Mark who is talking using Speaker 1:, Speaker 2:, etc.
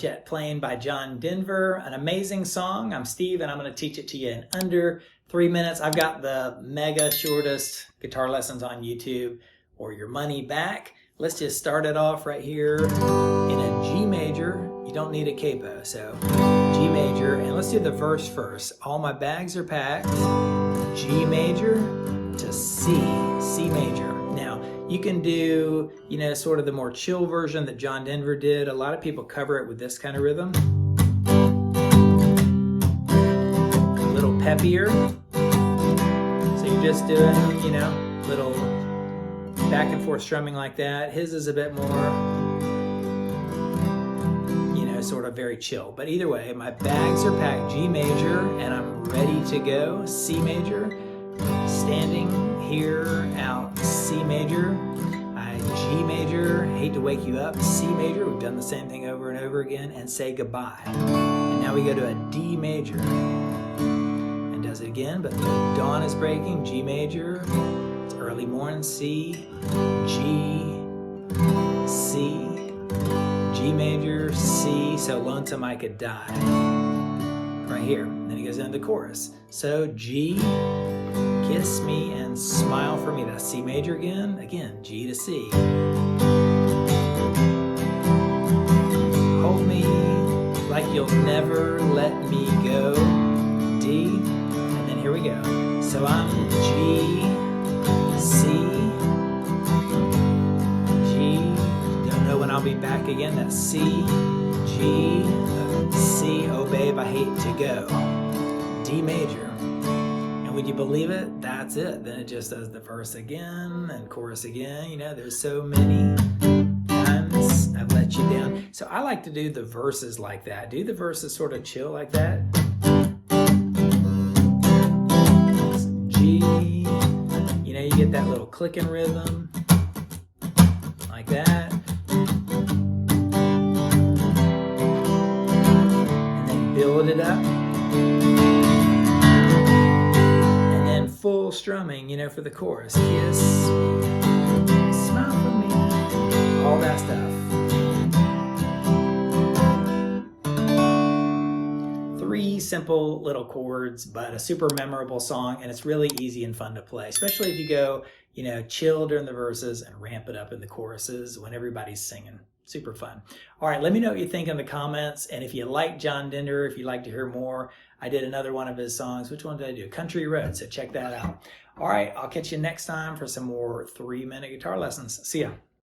Speaker 1: Jet Plane by John Denver, an amazing song. I'm Steve and I'm going to teach it to you in under 3 minutes. I've got the mega shortest guitar lessons on YouTube or your money back. Let's just start it off right here in a G major. You don't need a capo, so G major, and let's do the verse first. All my bags are packed, G major to C, C major. Now, you can do, sort of the more chill version that John Denver did. A lot of people cover it with this kind of rhythm. A little peppier. So you're just doing, little back and forth strumming like that. His is a bit more, sort of very chill. But either way, my bags are packed, G major, and I'm ready to go. C major, standing here out, C major, G major, hate to wake you up, C major, we've done the same thing over and over again, and say goodbye. And now we go to a D major, and does it again, but the dawn is breaking, G major, it's early morning, C, G, C, G major, C, so lonesome I could die, right here. Then he goes into the chorus. So G, kiss me and smile for me. That's C major again, G to C. Hold me like you'll never let me go, D, and then here we go. So I'm G, C, I'll be back again. That's C, G, C, oh babe, I hate to go. D major. And would you believe it? That's it. Then it just does the verse again and chorus again. There's so many times I've let you down. So I like to do the verses like that. Do the verses sort of chill like that. G, you get that little clicking rhythm like that. Build it up, and then full strumming, for the chorus. Kiss me, smile for me, all that stuff. 3 simple little chords, but a super memorable song, and it's really easy and fun to play, especially if you go, chill during the verses and ramp it up in the choruses when everybody's singing. Super fun. All right, let me know what you think in the comments. And if you like John Denver, if you'd like to hear more, I did another one of his songs. Which one did I do? Country Road. So check that out. All right, I'll catch you next time for some more 3-minute guitar lessons. See ya.